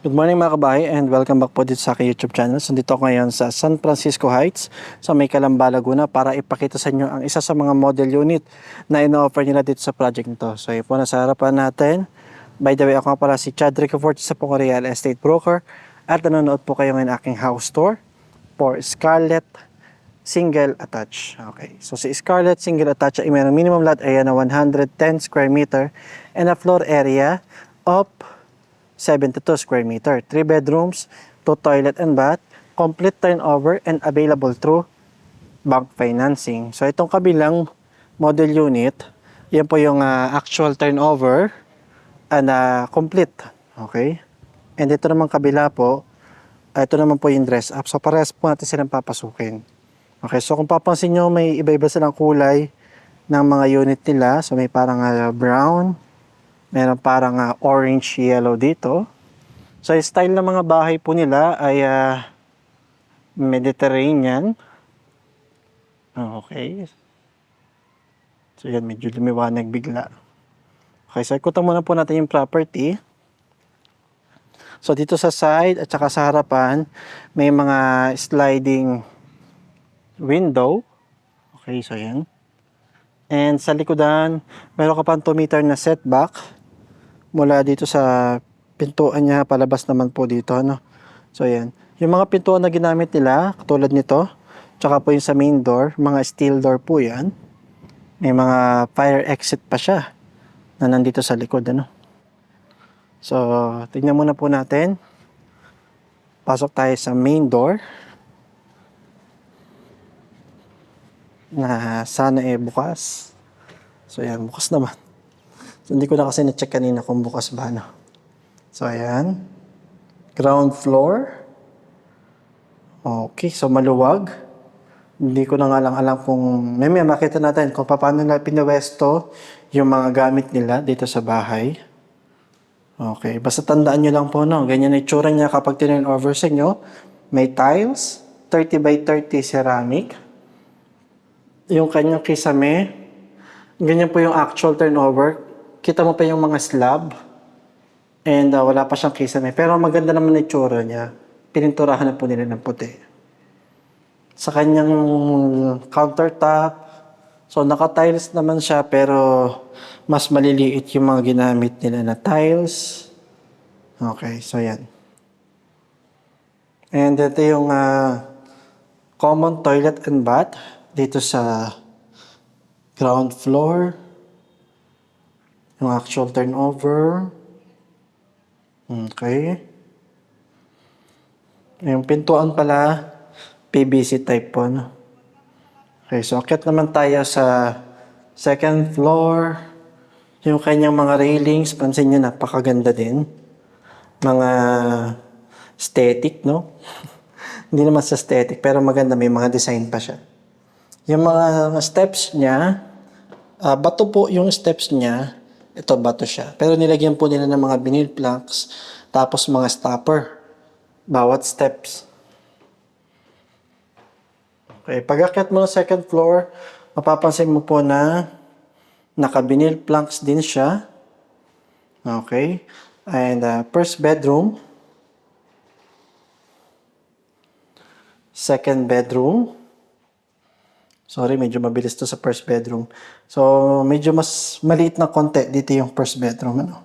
Good morning mga kabahay and welcome back po dito sa aking YouTube channel. So dito ako ngayon sa San Francisco Heights sa may Calamba, Laguna para ipakita sa inyo ang isa sa mga model unit na ino-offer nila dito sa project nito. So yun po nasa harapan natin. By the way, ako nga pala si Chad Ricaforte sa Pong Real Estate Broker at nanonood po kayo ngayon aking house tour for Scarlett Single Attached. Okay, so si Scarlett Single Attached ay mayroong minimum lot area na 110 square meter and a floor area of 72 square meter, 3 bedrooms, 2 toilet and bath, complete turnover and available through bank financing. So itong kabilang model unit, yan po yung actual turnover and complete. Okay? And ito naman kabila po, ito naman po yung dress up. So parehas po natin silang papasukin. Okay, so kung papansin nyo, may iba-iba silang kulay ng mga unit nila. So may parang brown, meron parang orange yellow dito. So yung style ng mga bahay po nila ay Mediterranean. Okay. So yan, medyo lumiwanag bigla. Okay, so ikutan muna po natin yung property. So dito sa side at saka sa harapan, may mga sliding window. Okay, so yan. And sa likodan, meron ka pang 2 meter na setback mula dito sa pintuan niya, palabas naman po dito, no? So, yan. Yung mga pintuan na ginamit nila, katulad nito, tsaka po yung sa main door, mga steel door po yan. May mga fire exit pa siya na nandito sa likod, ano? So, tingnan muna po natin. Pasok tayo sa main door. Na sana bukas. So, yan, bukas naman. So, hindi ko na kasi na-check kanina kung bukas ba, no? So, ayan. Ground floor. Okay, so maluwag. Hindi ko na nga lang alam kung... May makita natin kung paano na pinuwesto yung mga gamit nila dito sa bahay. Okay, basta tandaan nyo lang po, no? Ganyan na itsura niya kapag turnover sa inyo. May tiles, 30 by 30 ceramic. Yung kanyang kisame. Ganyan po yung actual turnover. Kita mo pa yung mga slab. And wala pa siyang kisame. Pero maganda naman na itsura niya. Pininturahan na po nila ng puti. Sa kanyang countertop. So naka-tiles naman siya pero mas maliliit yung mga ginamit nila na tiles. Okay, so yan. And ito yung common toilet and bath dito sa ground floor. Yung actual turnover. Okay. Yung pintuan pala, PVC type po, no? Okay, so akit naman tayo sa second floor. Yung kanyang mga railings, pansin nyo, napakaganda din. Mga aesthetic, no? Hindi naman sa aesthetic, pero maganda, may mga design pa siya. Yung mga steps niya, bato po yung steps niya. Ito, bato siya. Pero nilagyan po nila ng mga vinyl planks, tapos mga stopper. Bawat steps. Okay, pag-akyat mo sa second floor, mapapansin mo po na naka-vinyl planks din siya. Okay. And first bedroom. Second bedroom. Sorry, medyo mabilis to sa first bedroom. So, medyo mas maliit na konti dito yung first bedroom. Ano?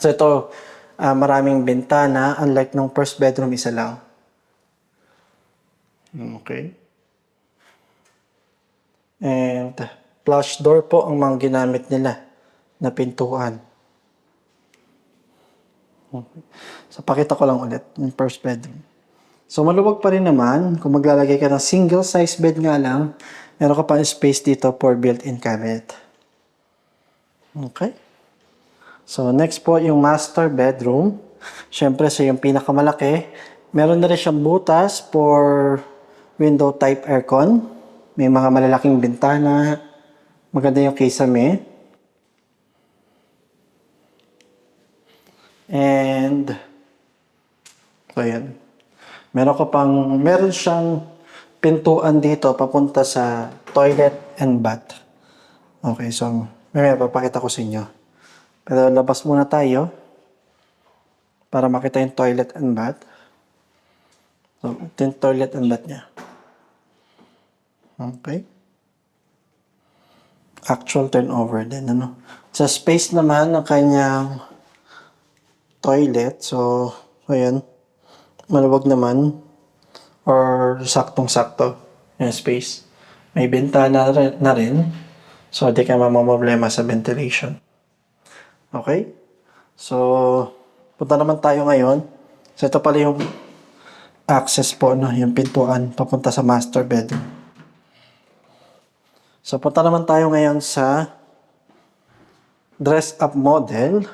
So, ito, maraming bintana. Unlike nung first bedroom, isa lang. Okay. And flush door po ang mga ginamit nila na pintuan. Okay. So, pakita ko lang ulit yung first bedroom. So, maluwag pa rin naman. Kung maglalagay ka ng single size bed nga lang, meron ka pa space dito for built-in cabinet. Okay. So, next po yung master bedroom. Siyempre, sa yung pinakamalaki. Meron na rin siyang butas for window type aircon. May mga malalaking bintana. Maganda yung kisame. And, so yan. Meron siyang pintuan dito papunta sa toilet and bath. Okay, so may papakita ko sa inyo. Pero labas muna tayo. para makita yung toilet and bath. So, ito yung toilet and bath niya. Okay. Actual turnover din, ano. Sa space naman ng kanyang toilet, so ayan, maluwag naman or saktong-sakto yung space. May bintana na rin, so di ka mamamroblema sa ventilation. Okay? So, punta naman tayo ngayon. So, ito pala yung access po, no? Yung pintuan papunta sa master bedroom. So, punta naman tayo ngayon sa dress-up model.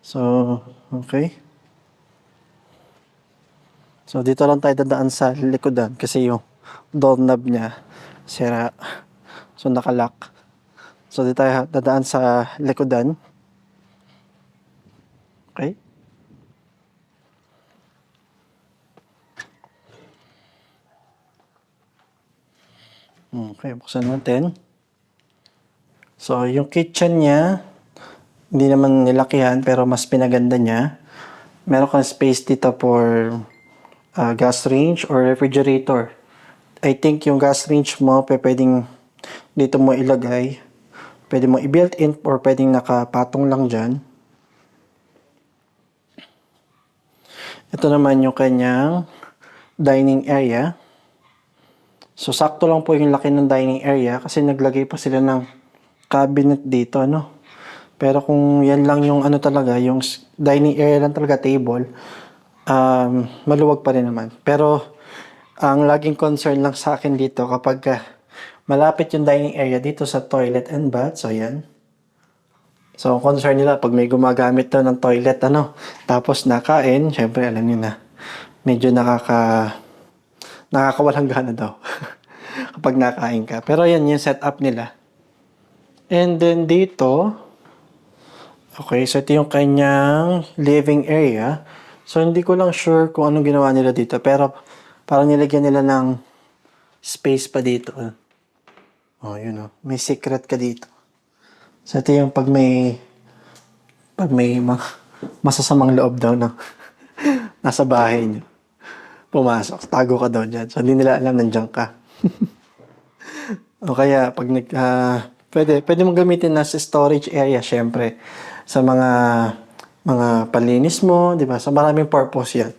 So, okay. So, dito lang tayo dadaan sa likodan kasi yung doorknob niya sira. So, nakalock. So, dito tayo dadaan sa likodan. Okay. Okay, buksan natin. So, yung kitchen niya, hindi naman nilakihan pero mas pinaganda niya. Meron kang space dito for gas range or refrigerator. I think yung gas range mo, pwedeng dito mo ilagay. Pwede mo i-built-in or pwedeng nakapatong lang dyan. Ito naman yung kanyang dining area. So, sakto lang po yung laki ng dining area kasi naglagay pa sila ng cabinet dito, no? Pero kung yan lang yung ano talaga, yung dining area lang talaga, table, maluwag pa rin naman. Pero, ang laging concern lang sa akin dito kapag malapit yung dining area dito sa toilet and bath, so yan. So, ang concern nila, pag may gumagamit daw ng toilet, ano, tapos nakain, syempre, alam niyo na, medyo nakakawalang gana daw kapag nakain ka. Pero yan yung setup nila. And then dito, okay, so ito yung kanyang living area. So hindi ko lang sure kung anong ginawa nila dito, pero parang nilagyan nila ng space pa dito. Oh, yun oh. May secret ka dito. So ito yung pag may masasamang loob daw na nasa bahay niyo. Pumasok, tago ka daw dyan. So, hindi nila alam nandiyan ka. O kaya, pag pwede mong gamitin na sa storage area, syempre. Sa mga palinis mo, di ba? Sa maraming purpose yan.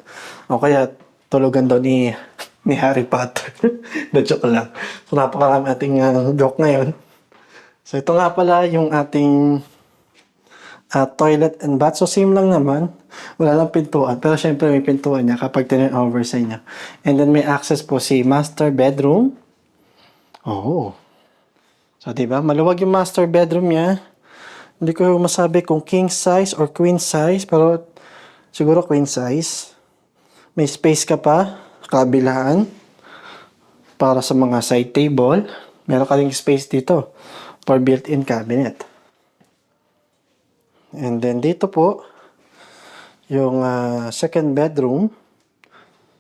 O kaya, tulugan daw ni Harry Potter. Na joke lang. So, napakarami ating joke ngayon. So, ito nga pala yung ating toilet and bath. So, same lang naman. Wala lang pintuan. Pero, syempre, may pintuan niya kapag turn-over sa niya. And then, may access po si master bedroom. Oh. So, diba? Maluwag yung master bedroom niya. Hindi ko masabi kung king size or queen size. Pero, siguro queen size. May space ka pa. Kabilaan. Para sa mga side table. Meron ka ring space dito. For built-in cabinet. And then dito po, yung second bedroom.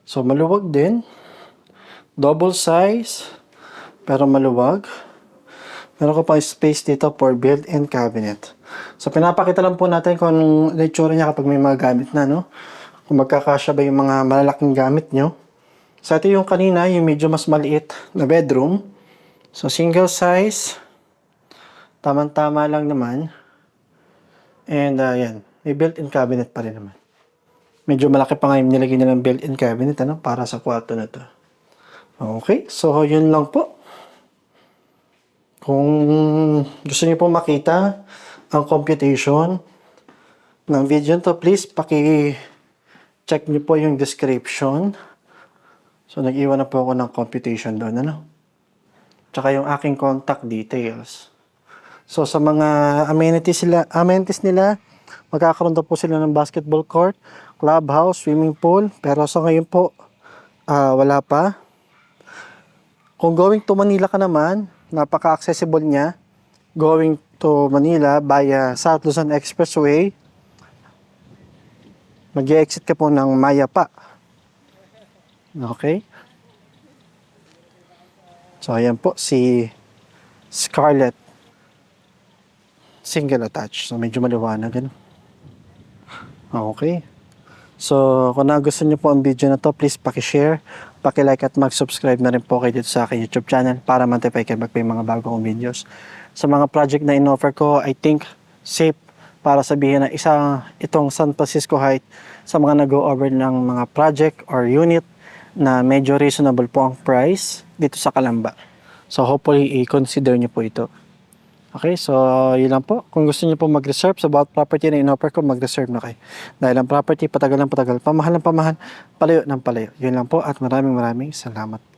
So, maluwag din. Double size, pero maluwag. Meron ka pa space dito for built-in cabinet. So, pinapakita lang po natin kung anong itsura niya kapag may mga gamit na, no? Kung magkakasya ba yung mga malalaking gamit nyo. So, ito yung kanina, yung medyo mas maliit na bedroom. So, single size. Tama-tama lang naman. And, yan. May built-in cabinet pa rin naman. Medyo malaki pa nga yung nilagay nilang built-in cabinet, ano? Para sa kwarto na to. Okay. So, yun lang po. Kung gusto niyo po makita ang computation ng video to, please paki-check niyo po yung description. So, nag-iwan na po ako ng computation doon, ano? Tsaka yung aking contact details. So, sa mga amenities nila, magkakaroon daw po sila ng basketball court, clubhouse, swimming pool. Pero sa ngayon po, wala pa. Kung going to Manila ka naman, napaka-accessible niya. Going to Manila via South Luzon Expressway, mag-exit ka po ng Mayapa. Okay? So, ayan po si Scarlett single attached. So, medyo maliwanag. Ano? Okay. So, kung nagustuhan niyo po ang video na to, please paki-share, paki-like at mag-subscribe na rin po kayo dito sa aking YouTube channel para ma-notify kayo mag may mga bagong videos. Sa mga project na in-offer ko, I think safe para sabihin na itong San Francisco Heights sa mga nag-over ng mga project or unit na medyo reasonable po ang price dito sa Calamba. So, hopefully, i-consider niyo po ito. Okay, so yun lang po. Kung gusto niyo po mag-reserve sa bawat property na in-offer ko, mag-reserve na kayo. Dahil ang property, patagal ng patagal, pamahal ng pamahal, palayo ng palayo. Yun lang po at maraming salamat.